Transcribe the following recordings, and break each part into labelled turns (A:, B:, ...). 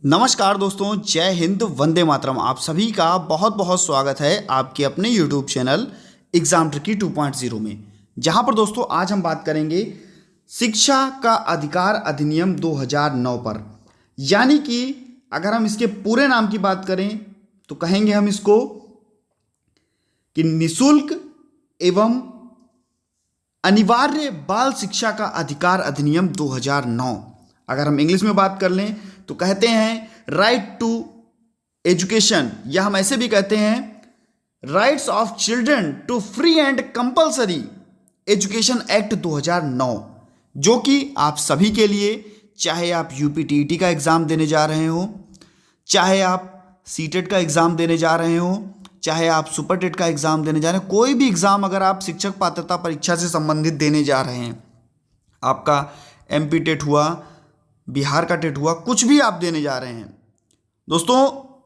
A: नमस्कार दोस्तों, जय हिंद, वंदे मातरम। आप सभी का बहुत बहुत स्वागत है आपके अपने YouTube चैनल एग्जाम ट्रिकी 2.0 में, जहां पर दोस्तों आज हम बात करेंगे शिक्षा का अधिकार अधिनियम 2009 पर। यानी कि अगर हम इसके पूरे नाम की बात करें तो कहेंगे हम इसको कि निःशुल्क एवं अनिवार्य बाल शिक्षा का अधिकार अधिनियम 2009। अगर हम इंग्लिश में बात कर लें तो कहते हैं राइट टू एजुकेशन, या हम ऐसे भी कहते हैं rights of children to free and compulsory education act 2009, जो कि आप सभी के लिए, चाहे आप यूपीटीईटी का एग्जाम देने जा रहे हो, चाहे आप सीटेट का एग्जाम देने जा रहे हो, चाहे आप सुपर टेट का एग्जाम देने जा रहे हैं, कोई भी एग्जाम अगर आप शिक्षक पात्रता परीक्षा से संबंधित देने जा रहे हैं, आपका एमपी टेट हुआ, बिहार का टेट हुआ, कुछ भी आप देने जा रहे हैं दोस्तों,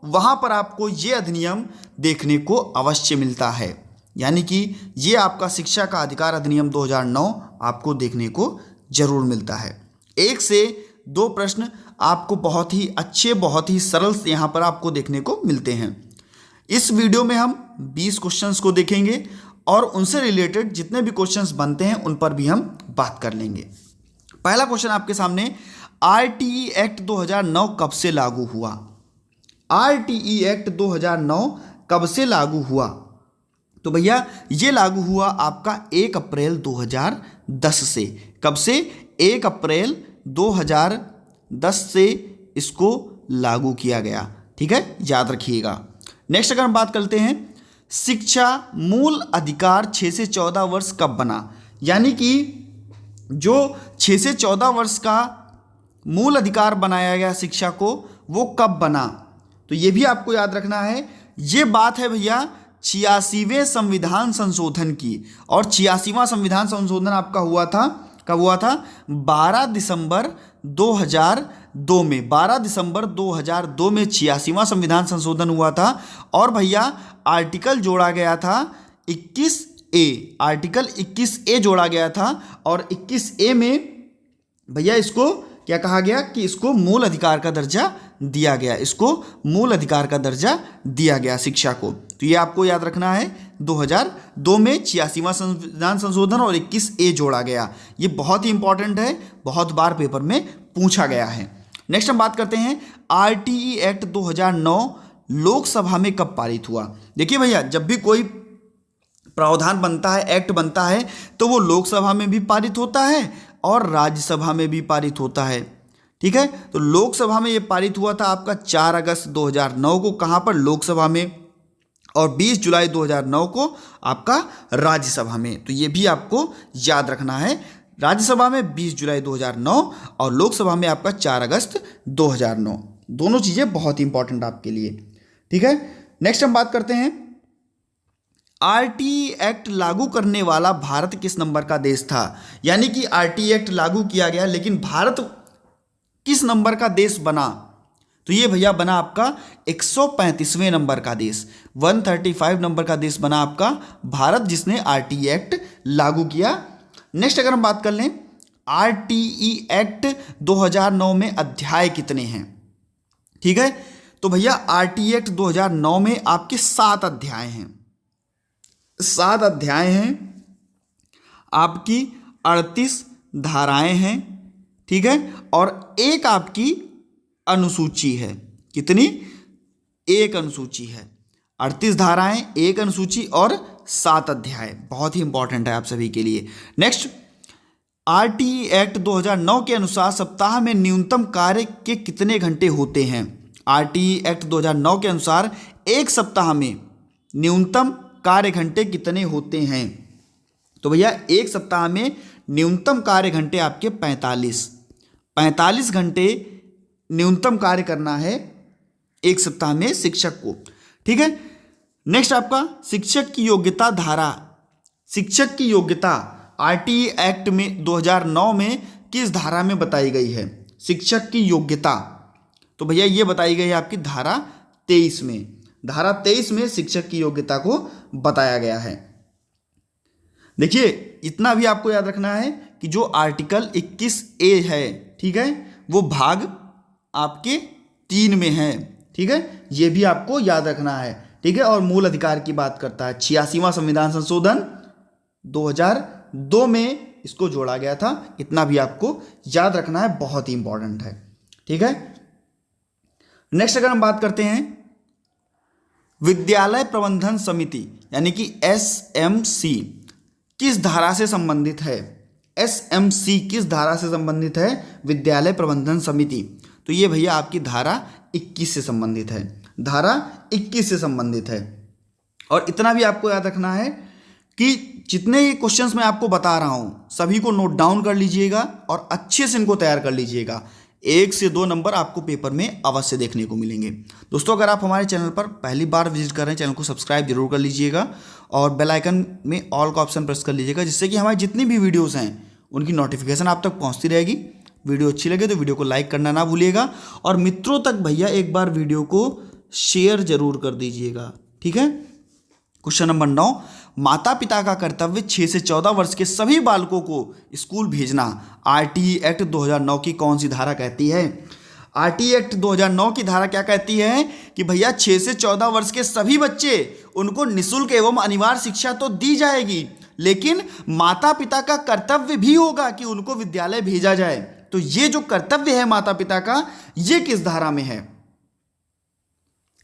A: वहां पर आपको ये अधिनियम देखने को अवश्य मिलता है। यानी कि ये आपका शिक्षा का अधिकार अधिनियम 2009 आपको देखने को जरूर मिलता है। एक से दो प्रश्न आपको बहुत ही अच्छे, बहुत ही सरल यहाँ पर आपको देखने को मिलते हैं। इस वीडियो में हम 20 क्वेश्चंस को देखेंगे और उनसे रिलेटेड जितने भी क्वेश्चंस बनते हैं उन पर भी हम बात कर लेंगे। पहला क्वेश्चन आपके सामने, आरटीई एक्ट 2009 कब से लागू हुआ? आरटीई एक्ट 2009 कब से लागू हुआ? तो भैया ये लागू हुआ आपका 1 अप्रैल 2010 से। कब से? 1 अप्रैल 2010 से इसको लागू किया गया। ठीक है, याद रखिएगा। नेक्स्ट अगर हम बात करते हैं, शिक्षा मूल अधिकार 6 से 14 वर्ष कब बना? यानी कि जो 6 से 14 वर्ष का मूल अधिकार बनाया गया शिक्षा को, वो कब बना? तो ये भी आपको याद रखना है। ये बात है भैया 86वें संविधान संशोधन की, और 86वां संविधान संशोधन आपका हुआ था, कब हुआ था? 12 दिसंबर 2002 में। 12 दिसंबर 2002 में 86वां संविधान संशोधन हुआ था। और भैया आर्टिकल जोड़ा गया था 21A, आर्टिकल 21A जोड़ा गया था, और 21A में भैया इसको क्या कहा गया कि इसको मूल अधिकार का दर्जा दिया गया, इसको मूल अधिकार का दर्जा दिया गया शिक्षा को। तो ये आपको याद रखना है, 2002 में 86वां संविधान संशोधन और 21A जोड़ा गया। ये बहुत ही इंपॉर्टेंट है, बहुत बार पेपर में पूछा गया है। नेक्स्ट हम बात करते हैं, आरटीई एक्ट 2009 लोकसभा में कब पारित हुआ? देखिए भैया, जब भी कोई प्रावधान बनता है, एक्ट बनता है, तो वो लोकसभा में भी पारित होता है और राज्यसभा में भी पारित होता है। ठीक है, तो लोकसभा में ये पारित हुआ था आपका 4 अगस्त 2009 को। कहाँ पर? लोकसभा में। और 20 जुलाई 2009 को आपका राज्यसभा में। तो ये भी आपको याद रखना है, राज्यसभा में 20 जुलाई 2009 और लोकसभा में आपका 4 अगस्त 2009। दोनों चीज़ें बहुत इंपॉर्टेंट आपके लिए। ठीक है, नेक्स्ट हम बात करते हैं, आरटीई एक्ट लागू करने वाला भारत किस नंबर का देश था? यानी कि आरटीई एक्ट लागू किया गया, लेकिन भारत किस नंबर का देश बना? तो ये भैया बना आपका 135वें नंबर का देश, 135 नंबर का देश बना आपका भारत, जिसने आरटीई एक्ट लागू किया। नेक्स्ट अगर हम बात कर लें, आरटीई एक्ट 2009 में अध्याय कितने हैं? ठीक है, तो भैया आरटीई एक्ट 2009 में आपके 7 अध्याय हैं। 7 अध्याय हैं, आपकी 38 धाराएं हैं। ठीक है, और एक आपकी अनुसूची है। कितनी? एक अनुसूची है। 38 धाराएं, एक अनुसूची और 7 अध्याय। बहुत ही इंपॉर्टेंट है आप सभी के लिए। नेक्स्ट, आरटीई एक्ट 2009 के अनुसार सप्ताह में न्यूनतम कार्य के कितने घंटे होते हैं? आरटीई एक्ट 2009 के अनुसार एक सप्ताह में न्यूनतम कार्य घंटे कितने होते हैं? तो भैया एक सप्ताह में न्यूनतम कार्य घंटे आपके 45 घंटे न्यूनतम कार्य करना है एक सप्ताह में शिक्षक को। ठीक है, नेक्स्ट आपका शिक्षक की योग्यता धारा। शिक्षक की योग्यता आरटीई एक्ट में 2009 में किस धारा में बताई गई है? शिक्षक की योग्यता, तो भैया ये बताई गई है आपकी धारा 23 में। धारा 23 में शिक्षक की योग्यता को बताया गया है। देखिए, इतना भी आपको याद रखना है कि जो आर्टिकल 21A है, ठीक है, वो भाग आपके 3 में है। ठीक है, ये भी आपको याद रखना है। ठीक है, और मूल अधिकार की बात करता है। 86वां संविधान संशोधन 2002 में इसको जोड़ा गया था। इतना भी आपको याद रखना है, बहुत ही इंपॉर्टेंट है। ठीक है, नेक्स्ट अगर हम बात करते हैं विद्यालय प्रबंधन समिति यानी कि SMC किस धारा से संबंधित है? SMC किस धारा से संबंधित है? विद्यालय प्रबंधन समिति। तो ये भैया आपकी धारा 21 से संबंधित है। धारा 21 से संबंधित है। और इतना भी आपको याद रखना है कि जितने ये क्वेश्चंस मैं आपको बता रहा हूं सभी को नोट डाउन कर लीजिएगा और अच्छे से इनको तैयार कर लीजिएगा। 1 से 2 नंबर आपको पेपर में अवश्य देखने को मिलेंगे। दोस्तों, अगर आप हमारे चैनल पर पहली बार विजिट कर रहे हैं, चैनल को सब्सक्राइब जरूर कर लीजिएगा और बेल आइकन में ऑल का ऑप्शन प्रेस कर लीजिएगा, जिससे कि हमारी जितनी भी वीडियोस हैं उनकी नोटिफिकेशन आप तक पहुंचती रहेगी। वीडियो अच्छी लगे तो वीडियो को लाइक करना ना भूलिएगा और मित्रों तक भैया एक बार वीडियो को शेयर जरूर कर दीजिएगा। ठीक है, क्वेश्चन नंबर 9, माता पिता का कर्तव्य 6 से 14 वर्ष के सभी बालकों को स्कूल भेजना RTE एक्ट 2009 की कौन सी धारा कहती है? RTE एक्ट 2009 की धारा क्या कहती है कि भैया 6 से 14 वर्ष के सभी बच्चे उनको निःशुल्क एवं अनिवार्य शिक्षा तो दी जाएगी, लेकिन माता पिता का कर्तव्य भी होगा कि उनको विद्यालय भेजा जाए। तो ये जो कर्तव्य है माता पिता का, ये किस धारा में है?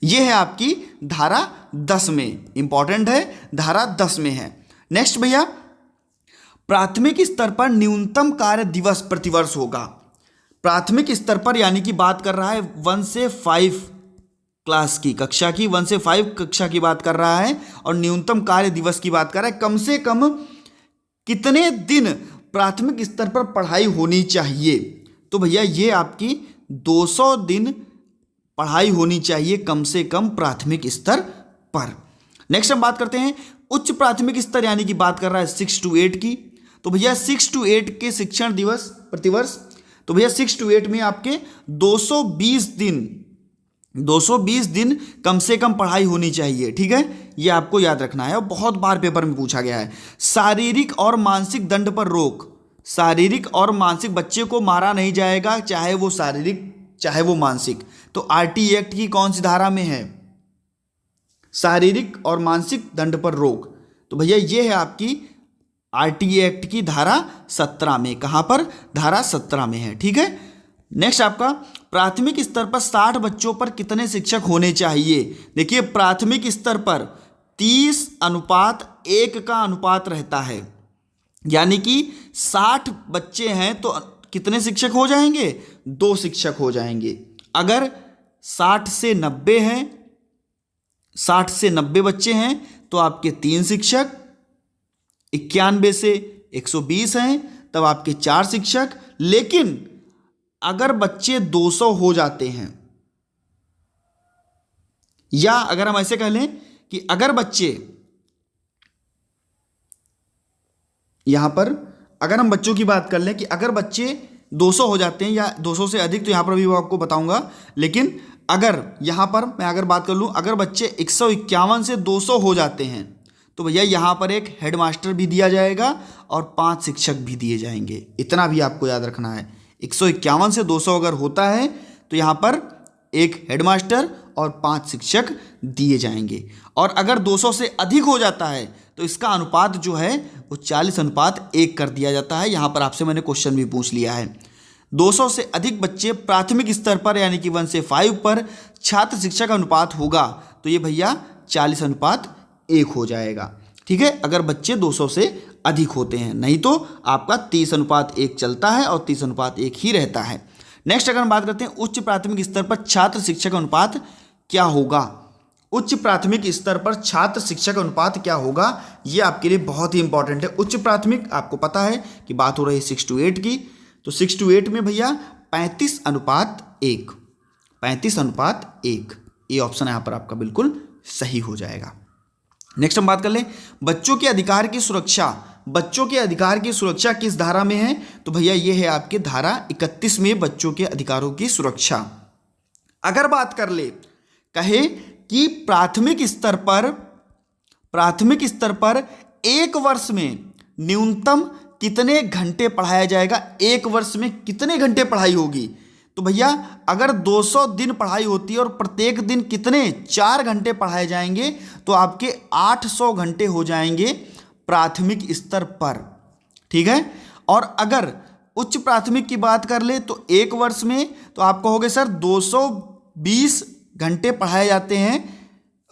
A: ये है आपकी धारा 10 में। इंपॉर्टेंट है, धारा 10 में है। नेक्स्ट भैया, प्राथमिक स्तर पर न्यूनतम कार्य दिवस प्रतिवर्ष होगा। प्राथमिक स्तर पर यानी कि बात कर रहा है 1 से 5 क्लास की, कक्षा की 1 से 5 कक्षा की बात कर रहा है और न्यूनतम कार्य दिवस की बात कर रहा है। कम से कम कितने दिन प्राथमिक स्तर पर पढ़ाई होनी चाहिए? तो भैया ये आपकी 200 दिन पढ़ाई होनी चाहिए कम से कम प्राथमिक स्तर पर। नेक्स्ट हम बात करते हैं उच्च प्राथमिक स्तर यानी कि बात कर रहा है 6 to 8 की। तो भैया 6 to 8 के शिक्षण दिवस प्रतिवर्ष, तो भैया 6 to 8 में आपके 220 दिन कम से कम पढ़ाई होनी चाहिए। ठीक है, ये आपको याद रखना है और बहुत बार पेपर में पूछा गया है। शारीरिक और मानसिक दंड पर रोक। शारीरिक और मानसिक, बच्चे को मारा नहीं जाएगा, चाहे वो शारीरिक चाहे वो मानसिक। तो RTE एक्ट की कौन सी धारा में है? शारीरिक और मानसिक दंड पर रोक। तो भैया ये है आपकी RTE एक्ट की धारा 17 में। कहां पर? धारा 17 में है। ठीक है, नेक्स्ट आपका प्राथमिक स्तर पर 60 बच्चों पर कितने शिक्षक होने चाहिए? देखिए प्राथमिक स्तर पर 30:1 का अनुपात रहता है, यानी कि 60 बच्चे हैं तो कितने शिक्षक हो जाएंगे? 2 शिक्षक हो जाएंगे। अगर 60 से 90 हैं, 60 से 90 बच्चे हैं तो आपके 3 शिक्षक, 91 से 120 हैं तब आपके 4 शिक्षक। लेकिन अगर बच्चे 200 हो जाते हैं, या अगर हम ऐसे कह लें कि अगर बच्चे, यहां पर अगर हम बच्चों की बात कर लें कि अगर बच्चे 200 हो जाते हैं या 200 से अधिक, तो यहां पर भी वो आपको बताऊंगा। लेकिन अगर यहां पर मैं अगर बात कर लूं, अगर बच्चे 151 से 200 हो जाते हैं तो भैया यहां पर एक हेडमास्टर भी दिया जाएगा और 5 शिक्षक भी दिए जाएंगे। इतना भी आपको याद रखना है। 151 से 200 अगर होता है तो यहां पर एक हेडमास्टर और 5 शिक्षक दिए जाएंगे। और अगर 200 से अधिक हो जाता है तो इसका अनुपात जो है वो 40:1 कर दिया जाता है। यहां पर आपसे मैंने क्वेश्चन भी पूछ लिया है। 200 से अधिक बच्चे प्राथमिक स्तर पर यानी कि 1 से 5 पर छात्र शिक्षक अनुपात होगा तो ये भैया 40:1 हो जाएगा। ठीक है, अगर बच्चे 200 से अधिक होते हैं, नहीं तो आपका 30:1 चलता है और 30:1 ही रहता है। नेक्स्ट अगर हम बात करते हैं उच्च प्राथमिक स्तर पर छात्र शिक्षक अनुपात क्या होगा? उच्च प्राथमिक स्तर पर छात्र शिक्षक अनुपात क्या होगा, ये आपके लिए बहुत ही इंपॉर्टेंट है। उच्च प्राथमिक आपको पता है कि बात हो रही है 6 to 8 की, तो 6 to 8 में भैया 35:1, 35:1, ये ऑप्शन यहाँ पर आपका बिल्कुल सही हो जाएगा। नेक्स्ट हम बात कर लें बच्चों के अधिकार की सुरक्षा। बच्चों के अधिकार की सुरक्षा किस धारा में है? तो भैया ये है आपके धारा 31 में बच्चों के अधिकारों की सुरक्षा। अगर बात कर ले, कहे कि प्राथमिक स्तर पर 1 वर्ष में न्यूनतम कितने घंटे पढ़ाया जाएगा, 1 वर्ष में कितने घंटे पढ़ाई होगी? तो भैया अगर 200 दिन पढ़ाई होती है और प्रत्येक दिन कितने 4 घंटे पढ़ाए जाएंगे, तो आपके 800 घंटे हो जाएंगे प्राथमिक स्तर पर। ठीक है। और अगर उच्च प्राथमिक की बात कर ले तो एक वर्ष में तो आप कहोगे सर 220 घंटे पढ़ाए जाते हैं,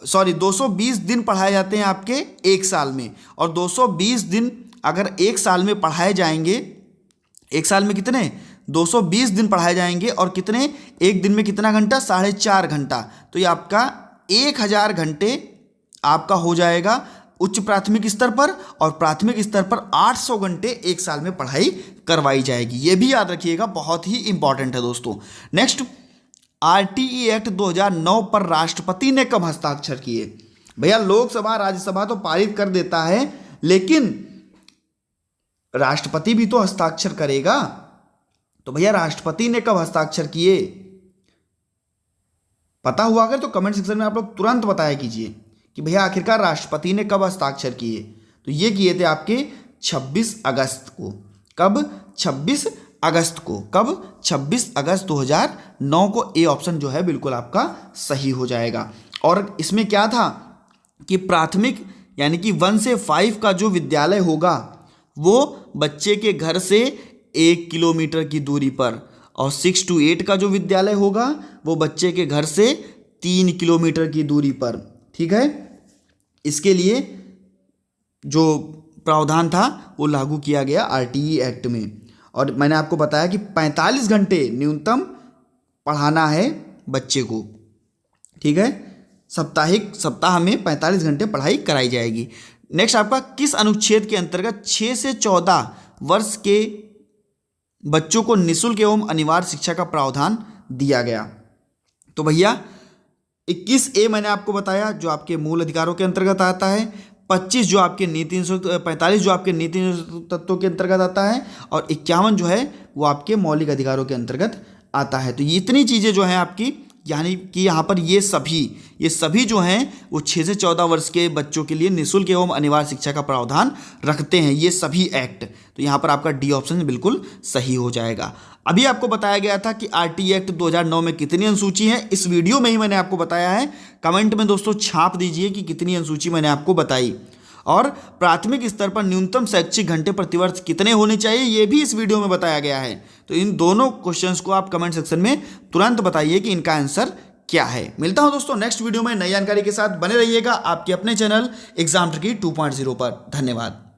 A: सॉरी 220 दिन पढ़ाए जाते हैं आपके एक साल में, और 220 दिन अगर एक साल में पढ़ाए जाएंगे, एक साल में कितने 220 दिन पढ़ाए जाएंगे, और कितने एक दिन में कितना घंटा 4.5 घंटा, तो ये आपका 1000 घंटे आपका हो जाएगा उच्च प्राथमिक स्तर पर, और प्राथमिक स्तर पर 800 घंटे एक साल में पढ़ाई करवाई जाएगी। ये भी याद रखिएगा, बहुत ही इंपॉर्टेंट है दोस्तों। नेक्स्ट, आरटीई एक्ट 2009 पर राष्ट्रपति ने कब हस्ताक्षर किए? भैया लोकसभा राज्यसभा तो पारित कर देता है, लेकिन राष्ट्रपति भी तो हस्ताक्षर करेगा। तो भैया राष्ट्रपति ने कब हस्ताक्षर किए? पता हुआ अगर तो कमेंट सेक्शन में आप लोग तुरंत बताया कीजिए कि भैया आखिरकार राष्ट्रपति ने कब हस्ताक्षर किए। तो ये किए थे आपके 26 अगस्त को। कब? 26 अगस्त को। कब? 26 अगस्त 2009 को। ए ऑप्शन जो है बिल्कुल आपका सही हो जाएगा। और इसमें क्या था कि प्राथमिक यानी कि 1 से 5 का जो विद्यालय होगा वो बच्चे के घर से 1 किलोमीटर की दूरी पर, और 6 to 8 का जो विद्यालय होगा वो बच्चे के घर से 3 किलोमीटर की दूरी पर। ठीक है। इसके लिए जो प्रावधान था वो लागू किया गया आरटीई एक्ट में। और मैंने आपको बताया कि 45 घंटे न्यूनतम पढ़ाना है बच्चे को। ठीक है। सप्ताह में 45 घंटे पढ़ाई कराई जाएगी। नेक्स्ट आपका किस अनुच्छेद के अंतर्गत 6 से 14 वर्ष के बच्चों को निःशुल्क एवं अनिवार्य शिक्षा का प्रावधान दिया गया? तो भैया 21A मैंने आपको बताया जो आपके मूल अधिकारों के अंतर्गत आता है, 25 जो आपके नीति 45 जो आपके नीति तत्वों के अंतर्गत आता है, और 51 जो है वो आपके मौलिक अधिकारों के अंतर्गत आता है। तो ये इतनी चीज़ें जो हैं आपकी, यानी कि यहाँ पर ये सभी जो हैं वो 6 से 14 वर्ष के बच्चों के लिए निःशुल्क एवं अनिवार्य शिक्षा का प्रावधान रखते हैं, ये सभी एक्ट। तो यहाँ पर आपका डी ऑप्शन बिल्कुल सही हो जाएगा। अभी आपको बताया गया था कि आरटीई एक्ट 2009 में कितनी अनुसूची है, इस वीडियो में ही मैंने आपको बताया है। कमेंट में दोस्तों छाप दीजिए कि कितनी अनुसूची मैंने आपको बताई। और प्राथमिक स्तर पर न्यूनतम शैक्षिक घंटे प्रतिवर्ष कितने होने चाहिए ये भी इस वीडियो में बताया गया है। तो इन दोनों क्वेश्चंस को आप कमेंट सेक्शन में तुरंत बताइए कि इनका आंसर क्या है। मिलता हूं दोस्तों नेक्स्ट वीडियो में नई जानकारी के साथ। बने रहिएगा आपके अपने चैनल एग्जाम ट्रिकी 2.0 पर। धन्यवाद।